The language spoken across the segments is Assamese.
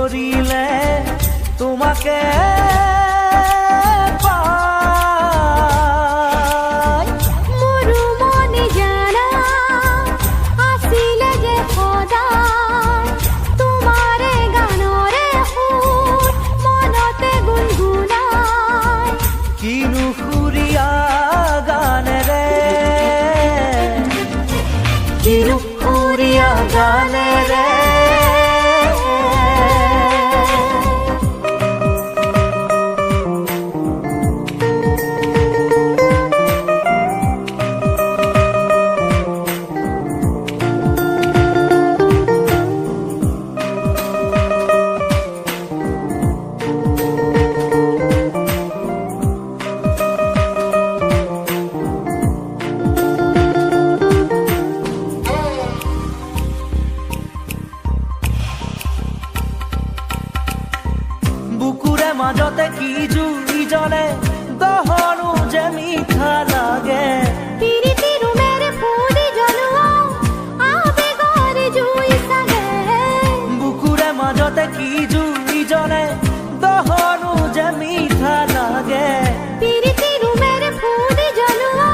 ভৰিলে তোমাকে পাই। মোৰো মনে জানা আছিলে যে সদায় তোমাৰে গানৰে সুৰ মনতে গুণগুণাই। কিনো সুৰীয়া গানেৰে, কিনো সুৰীয়া গানেৰে বুকুৰে মাজতে কি জুই জ্বলে দহনো যে মিঠা লাগে। পিৰিতি ৰুমেৰে ফুলি জ্বলোৱা আবেগৰ জুই চাগে। বুকুৰে মাজতে কি জুই জ্বলে দহনো যে মিঠা লাগে। পিৰিতি ৰুমেৰে ফুলি জ্বলোৱা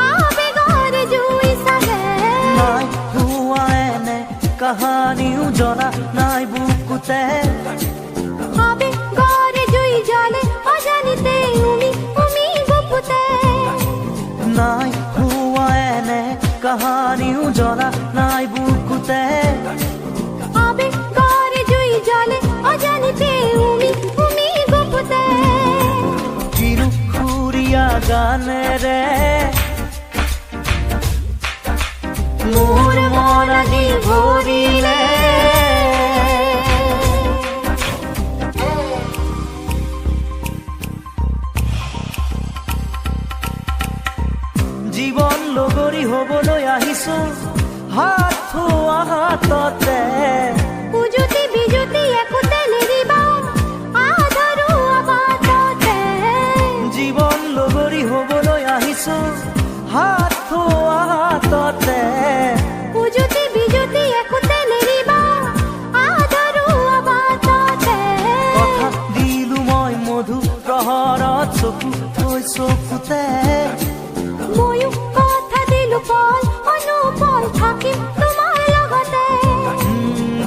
আবেগৰ জুই চাগে। নাই হোৱা এনে কাহানিও জনা নাই বুকুতে। আবেগৰ জুই জ্বলে অজানিতে উমি উমি বুকুতে। নাই হোৱা এনে কাহানিও জনা নাই বুকুতে। আবেগৰ জুই জ্বলে অজানিতে উমি উমি বুকুতে। কিনো সুৰীয়া গানেৰে মোৰ মন আজি ভৰিলে। জীৱন লগৰী হবলৈ আহিছো হাত থোৱা হাততে। উজুতি বিজুতি একোতে নেৰিবা আধৰুৱা বাটতে। জীৱন লগৰী হবলৈ আহিছো হাত থোৱা হাততে। উজুতি বিজুতি একোতে নেৰিবা আধৰুৱা বাটতে। কথা দিলো মই মধু প্ৰহৰত চকু থৈ চকুতে। ময়ো কথা দিলো পল অনুপল থাকিম তোমাৰ লগতে।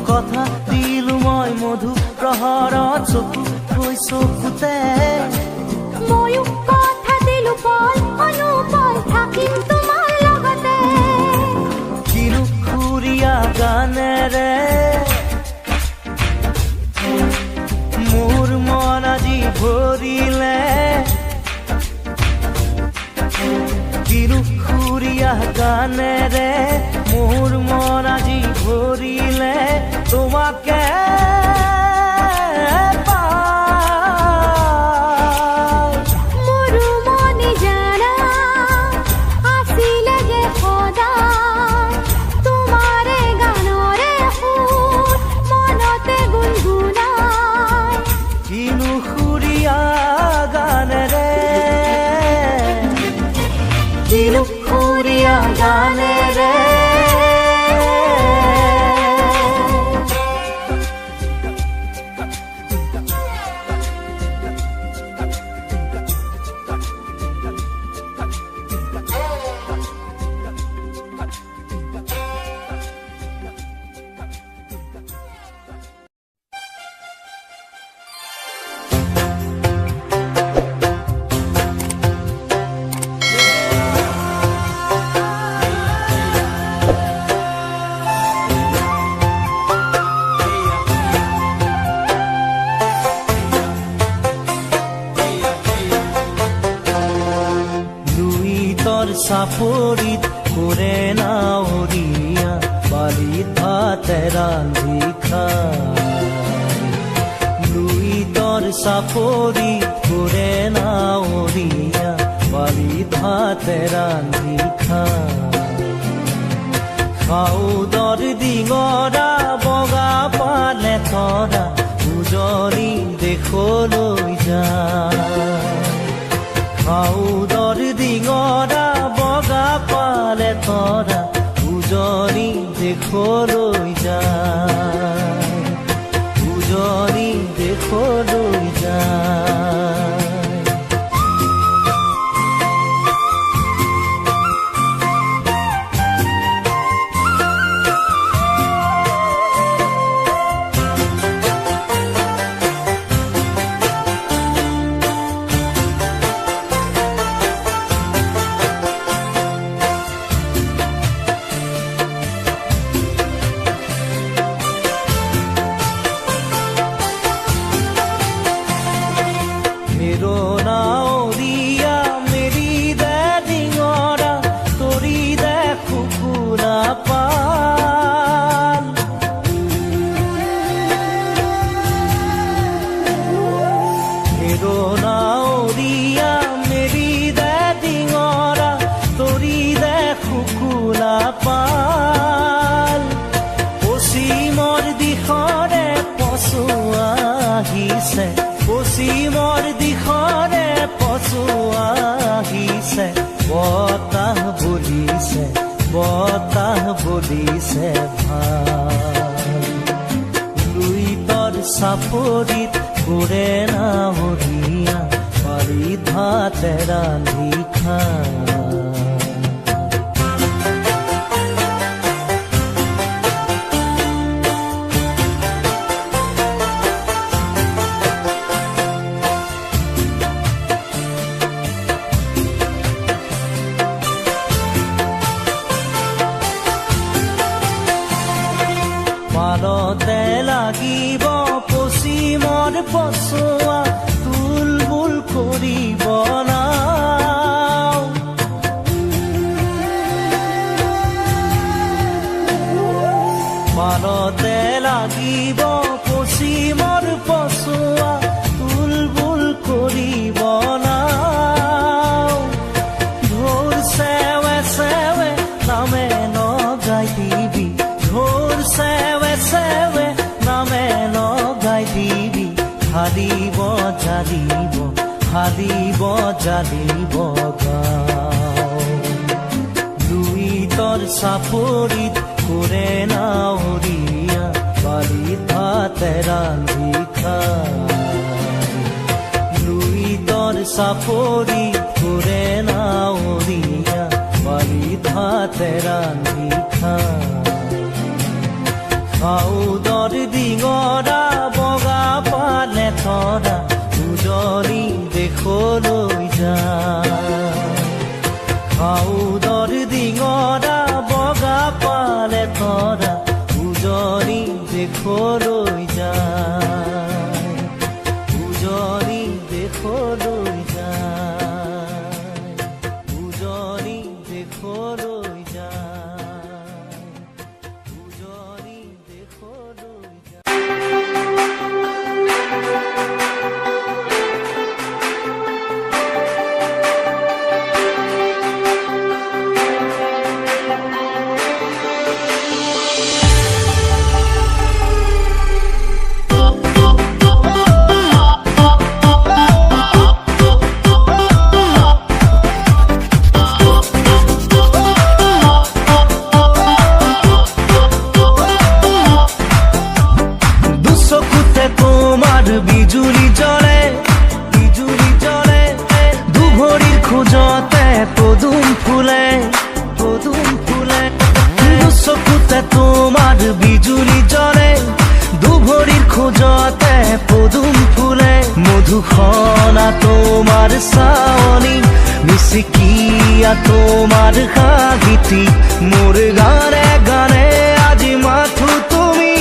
কথা দিলো মই মধু প্ৰহৰত চকু থৈ চকুতে। ময়ো কথা দিলো পল অনুপল থাকিম তোমাৰ লগতে। কিনো সুৰীয়া গানেৰে মোৰ মন আজি ভৰিলে। কিনো সুৰীয়া গানেৰে মোৰ মন আজি ভৰিলে তোমাকে পাই। মোৰো মনে জানা আছিলে যে সদায় তোমাৰে গানৰে সুৰ মনতে গুণগুণাই। কিনো সুৰীয়া গানেৰে, কিনো সুৰীয়া গানেৰে চাপৰিত কৰে নাৱৰীয়া বালিত ভাতে ৰান্ধি খায়। লুইতৰ চাপৰিত কৰে নাৱৰীয়া বালিত ভাতে ৰান্ধি খায়। খাউদৰ ডিঙৰা বগা পালে তৰা উজনি দেশলৈ যায়। খাউদৰ ডিঙৰা বগা পালে তৰা উজনি দেশলৈ যায়। না ওড়িয়া মেৰি দে ডিঙৰা তৰি দে কুকুৰা পাল হেৰো না ওড়িয়া মেৰি দে ডিঙৰা তৰি দে কুকুৰা পাল পশ্চিমৰ দিশৰে পচুৱা আহিছে পশ্চিমৰ দিশৰে পচুৱা আহিছে বতাহ বলিছে ভাল লুইতৰ চাপৰিত ঘূৰে নাৱৰীয়া বাৰীত ভাতে ৰান্ধি খায় পালতে লাগিব পশ্চিমৰ পচুৱা তুলবুল কৰিব নাও পালতে লাগিব পশ্চিমৰ পচুৱা তুলবুল কৰিব নাও ঢোল চেৱে চেৱে নামে নগাই দিবি ঢোল চেৱে চেৱে নামে লগাই দিবি হালিব জালিব গাঁও লুইতৰ চাপৰিত ঘূৰে নাৱৰীয়া বাৰীত ভাতে ৰান্ধি খায় লুইতৰ চাপৰিত ঘূৰে নাৱৰীয়া বাৰীত ভাতে ৰান্ধি খায় খাউদৰ ডিঙৰা বগা পালে তৰা উজনি দেশলৈ যায় খাউদৰ ডিঙৰা বগা পালে তৰা উজনি দেশলৈ যায় উজনি দেশলৈ যায় উজনি দেশলৈ যায় উজনি দেশলৈ যায় বিজুলি জ্বলে দুভৰিৰ খোজতে পদুম ফুলে চকুতে তোমাৰ বিজুলি জ্বলে দুভৰিৰ খোজতে পদুম ফুলে মধুসনা তোমাৰ চাৱনি মিচিকিয়া তোমাৰ হাঁহিতি মোৰ গানে গানে আজি মাথো তুমি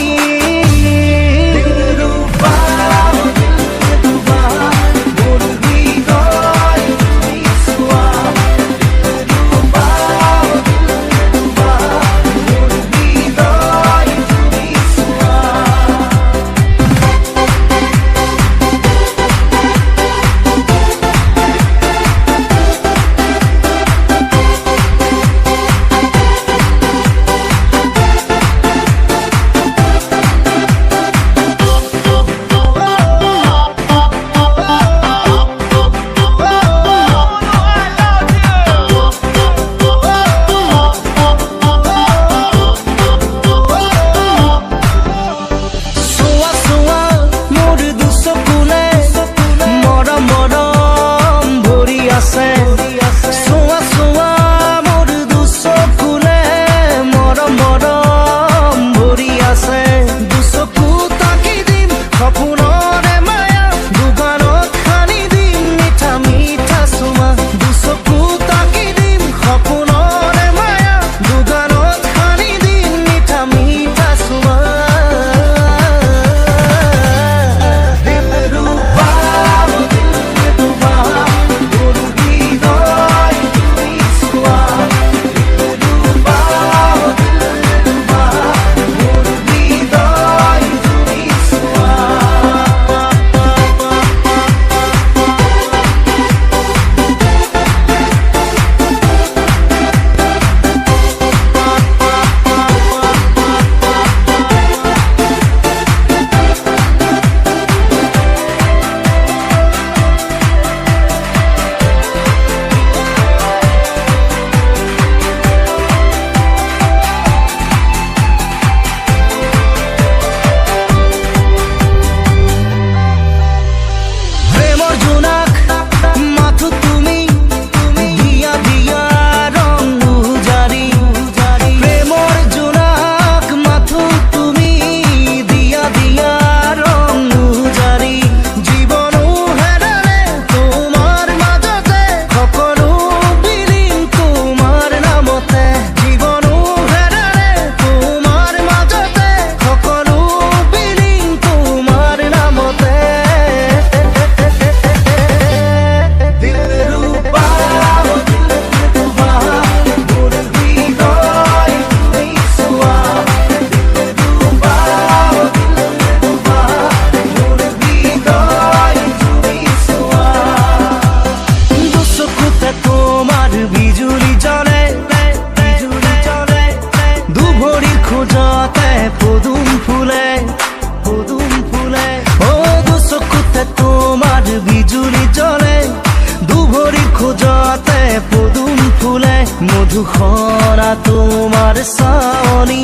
খোজতে পদুম ফুলে মধুসনা তোমাৰ চাৱনি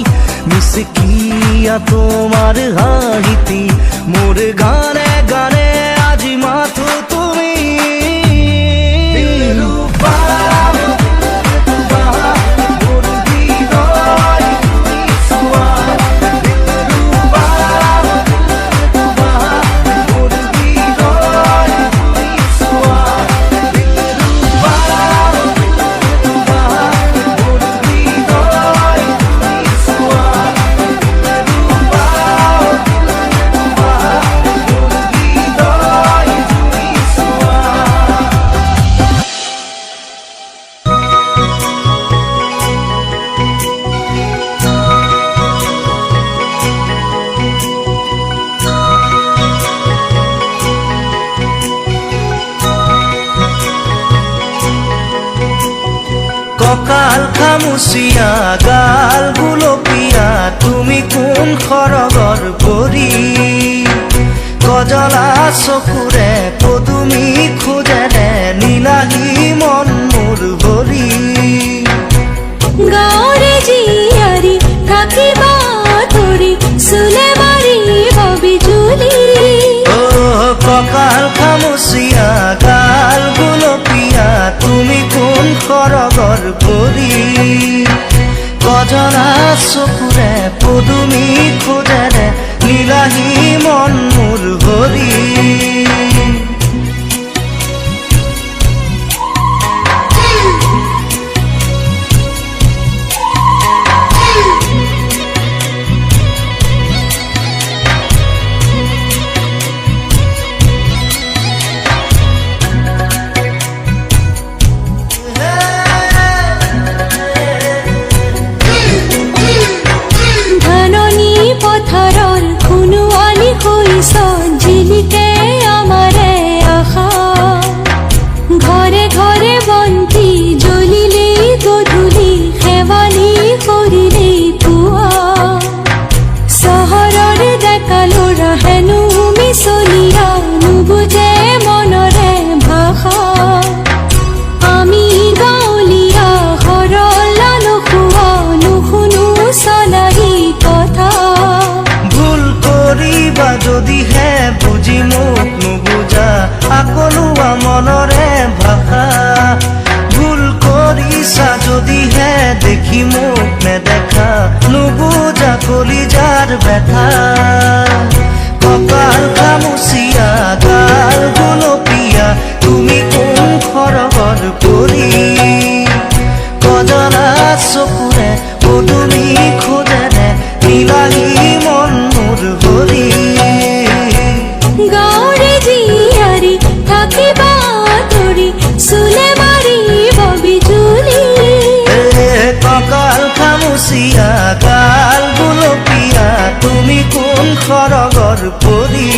মিচিকিয়া তোমাৰ হাঁহিতি মোৰ গানে গানে আজি মাথো তুমি কঁকাল খামুচিয়া গাল গুলপীয়া তুমি কোন সৰগৰ পৰি কজলা চকুৰে পদুমি খোজেৰে নীলাহী মন মোৰ ভৰি গাঁৱৰে জীয়াৰী থাকিবা ধৰি চুলে মাৰিব বিজুলি কঁকাল খামুচিয়া গাল গুলপীয়া তুমি কোন সৰগৰ পৰি কজলা চকুৰে পদুমি খোজেৰে নীলাহী মন মোৰ ভৰি পথাৰৰ খুনুৱালি হৈছ জিলিকে আমাৰে আশা ঘৰে ঘৰে বন্তি জ্বলিলেই গধূলি শেৱালি কৰিলেই পুৱা চহৰৰ ডেকা ল'ৰা হেনো মিছলীয়া নুবুজে মনৰে ভাষা আমি গাঁৱলীয়া সৰল নোখোৱা নুশুনো চলাহী কথা যদিহে বুজি মোক নুবুজা আকলুৱা মনৰে ভাষা ভুল কৰিছা যদিহে দেখি মোক নেদেখা নুবুজা কলিজাৰ ব্যথা কঁকাল খামুচিয়া গাল গুলপীয়া তুমি কোন সৰগৰ পৰি কজলা চকুৰে পদুমি খোজেৰে নীলাহী মন মোৰ ভৰি গাঁৱৰে জীয়াৰী থাকিবা ধৰি চুলে মাৰিব বিজুলি কঁকাল খামুচিয়া গাল গুলপীয়া তুমি কোন সৰগৰ পৰি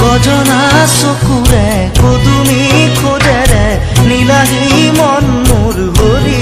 কজলা চকুৰে পদুমি খোজেৰে নীলাহী মন মোৰ ভৰি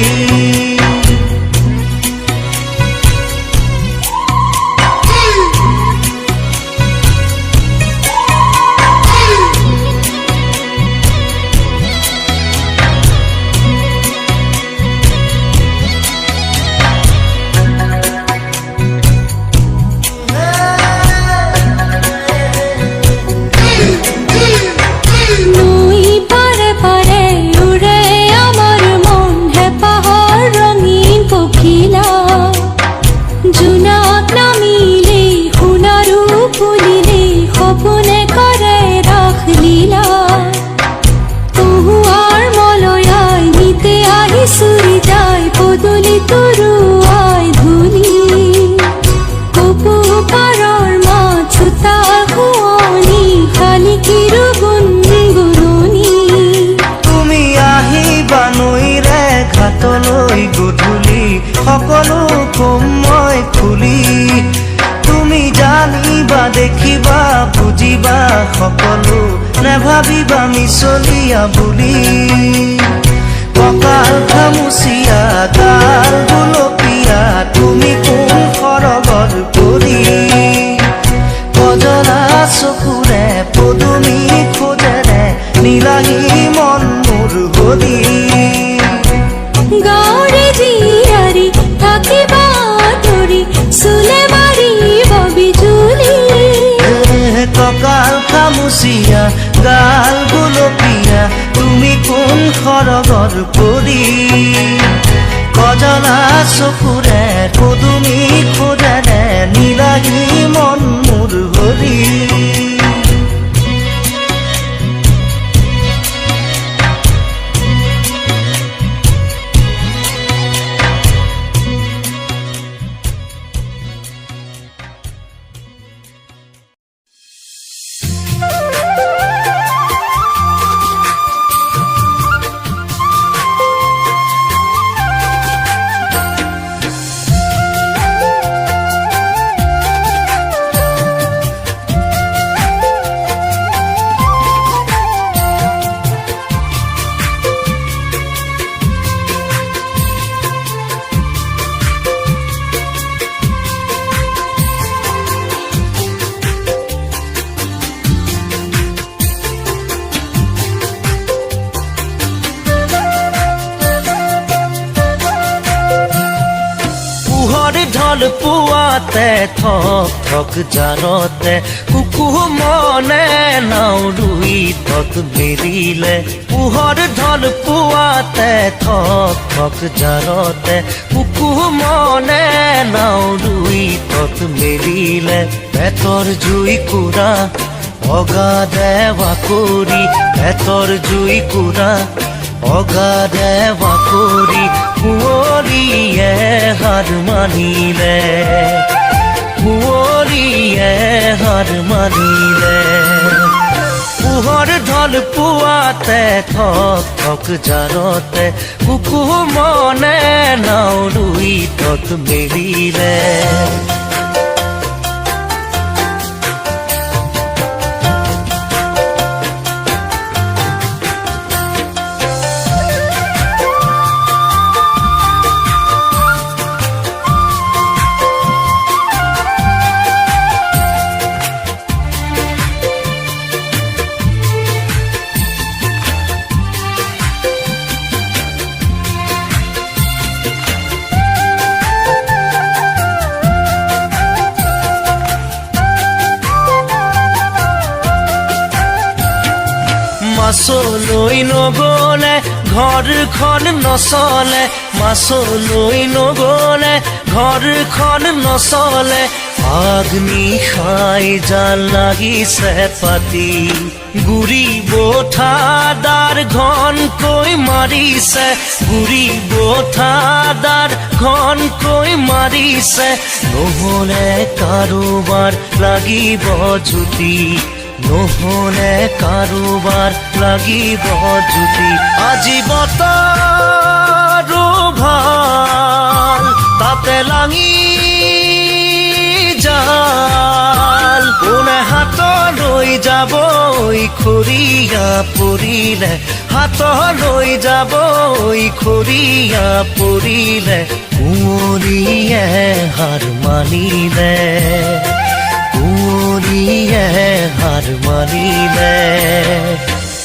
গধূলি সকলো কম মই খুলি তুমি জানিবা দেখিবা বুজিবা সকলো নেভাবিবা মিছলীয়া বুলি কঁকাল খামুচিয়া গাল গুলপীয়া তুমি কোন সৰগৰ পৰি কজলা চকুৰে পদুমি খোজেৰে নীলাহী মন তুমি কোন সৰগৰ পৰি কজলা চকুৰে পদুমি খোজেৰে নীলাগী মন মোৰ ভৰি ঢল পুৱাতে থক থক জাৰতে কুকু মনে নাও ৰুই থক মেৰিলে পোহৰ ঢল পুৱাতে থক থক জাৰতে কুকু মনে নাও ৰুই থক মেৰিলে পেটৰ জুই কুৰা অগাধে বাকৰি পেটৰ জুই কুৰা অগাধে বাকৰি কুঁৱলীয়ে হাৰ মানিলে কুঁৱলীয়ে হাৰ মানিলে পোহৰ ঢল পুৱাতে থক থক জাৰতে কুকু মনে নাও ৰুই থক মেৰিলে মাছলৈ নগলে ঘৰখন নচলে মাছলৈ নগলে ঘৰখন নচলে আগ্নি খাই জাল লাগিছে পাতি গুৰি বঠাদাৰ ঘনকৈ মাৰিছে গুৰি বঠাদাৰ ঘনকৈ মাৰিছে নহলে কাৰোবাৰ লাগিব জুতি নহলে কাৰোবাৰ লাগিব জুতি আজি বতৰো ভাল তাতে লাঙি জাল কোনে হাতলৈ যাব খৰিয়া পৰিলে হাতলৈ যাব খৰিয়া পৰিলে কুঁৱলীয়ে হাৰ মানিলে কুঁৱলীয়ে হাৰ মানিলে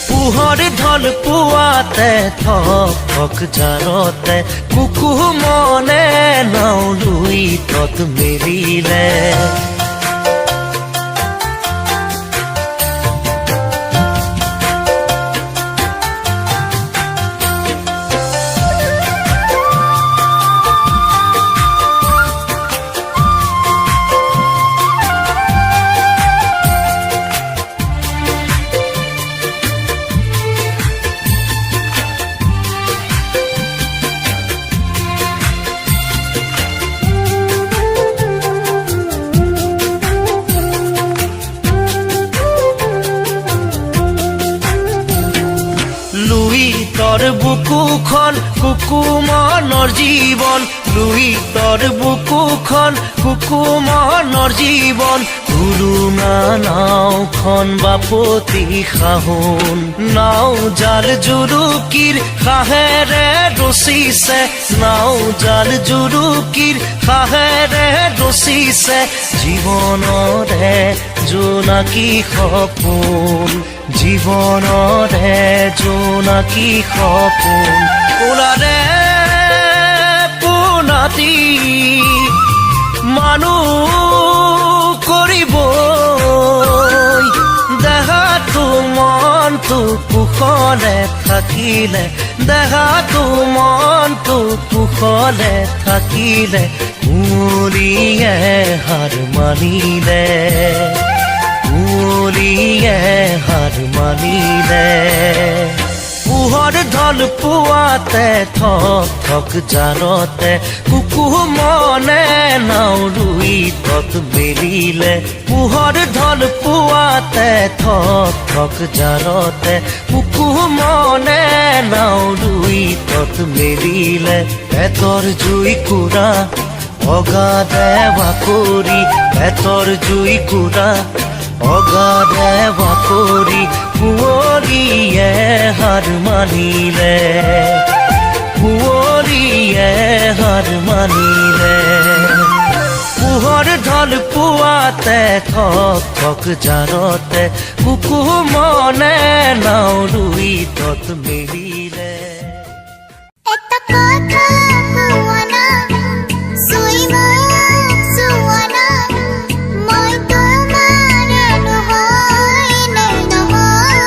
পোহৰ ঢল পুৱাতে থক থক জাৰতে কুকু মনে নাও ৰুই থক মেৰিলে তোৰ বুকুখন কুকুমনৰ জীৱন লুই তোৰ বুকুখন কুকুমনৰ জীৱন উৰুঙা নাওখন বাপতি খাহোন নাও জাল জুৰুকিৰ খাহেৰে ৰচিছে নাও জাল জুৰুকিৰ খাহেৰে ৰচিছে জীৱনৰে জোনাকী সপোন জীৱনৰে জোনাকী সপোন ওলাৰে পোনাতি মানুহ কৰিব দেহাত দেহাটো মনটো কুশলে থাকিলে দেহাটো মনটো কুশলে থাকিলে কুঁৱলীয়ে হাৰ মানিলে কুঁৱলীয়ে হাৰ মানিলে পোহৰ ঢল পুৱাতে ঠক ঠক জাৰতে কুকুমনে নাও ৰুই তত মেলিলে পোহৰ ঢল পুৱাতে ঠক ঠক জাৰতে কুকুমনে নাও ৰুই তত মেলিলে পেটৰ জুই কুৰা অগাধে বাকৰি পেটৰ জুই কুৰা অগাধে বাকৰি কুঁৱলীয়ে হাৰ মানিলে কুঁৱলীয়ে হাৰ মানিলে পোহৰ ঢল পুৱাতে ঠক ঠক জাৰতে কুকুমনে নাও ৰুই তত মেলিলে একটা কথা কোৱানা সুইমা সুৱানা মই তোমাৰ নহয় নে নহয়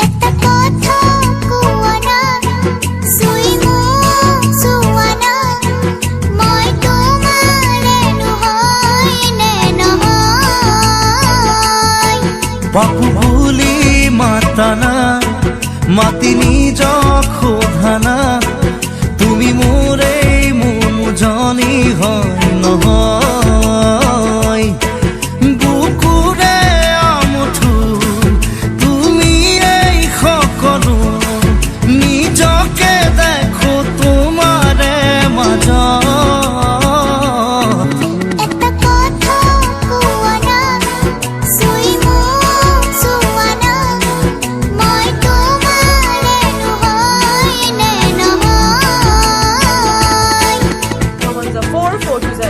একটা কথা কোৱানা সুইমা সুৱানা মই তোমাৰ নহয় নে নহয় বাপু বুলি মাতানা মাতি নিজক সোধানা তুমি মোৰে মোজনী হয় নহয় বুকুৰে আমঠু তুমি এই সকলো নিজকে দেখো তোমাৰে মাজত একটা কথা কোৱানা সুইমা সুৱানা মই তোমাৰ নহয় নে নহয় 4 4 2 8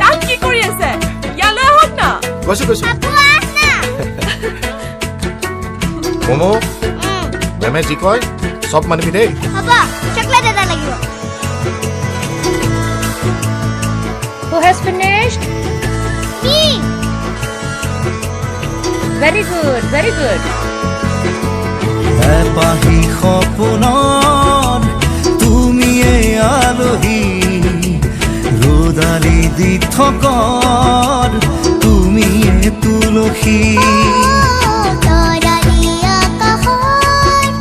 তাত কি কৰি আছে ইয়ালৈ আহক না গৈছো কোৱাছ না মমো মেমে যি কয় চব মানিবি দেই হ'ব চকলেট এটা লাগিব Who has finished? কি Very good, very good. এপাহি সপোনৰ তুমি এই আলহী ৰ'দালি দি থকৰ তুমি এই তুলসী তৰালি আকাশত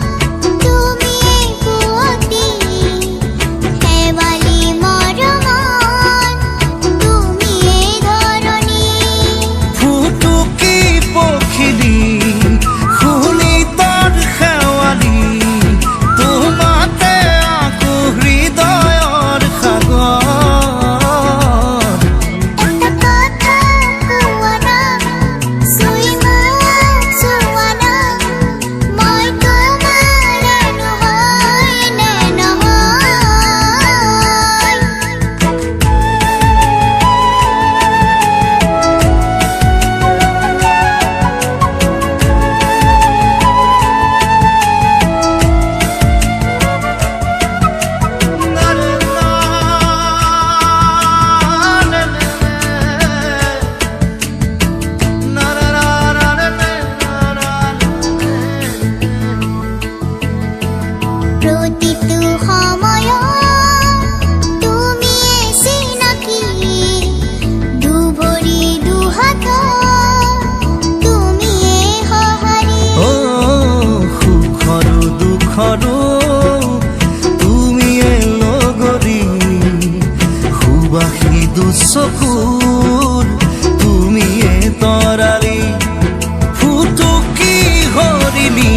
তুমি পুৱতি শেৱালি মৰমত তুমি ধৰণী ফুটুকি পখিলি শুনি তাৰ শেৱালি তোমাতে আকৌ হৃদয়ৰ সাগৰ একটা কথা কোৱানা সুইমা সুৱানা মই তোমাৰ নহয় নে নহয় প্ৰতিটো সময়ত তুমি চিনাকি দুভৰি দুহাত তুমি সহাৰি অ সুখৰো দুখৰো তুমিয়ে লগৰী সুবাসী দুচকুৰ তুমিয়ে তৰালি ফুটুকি হৰিণী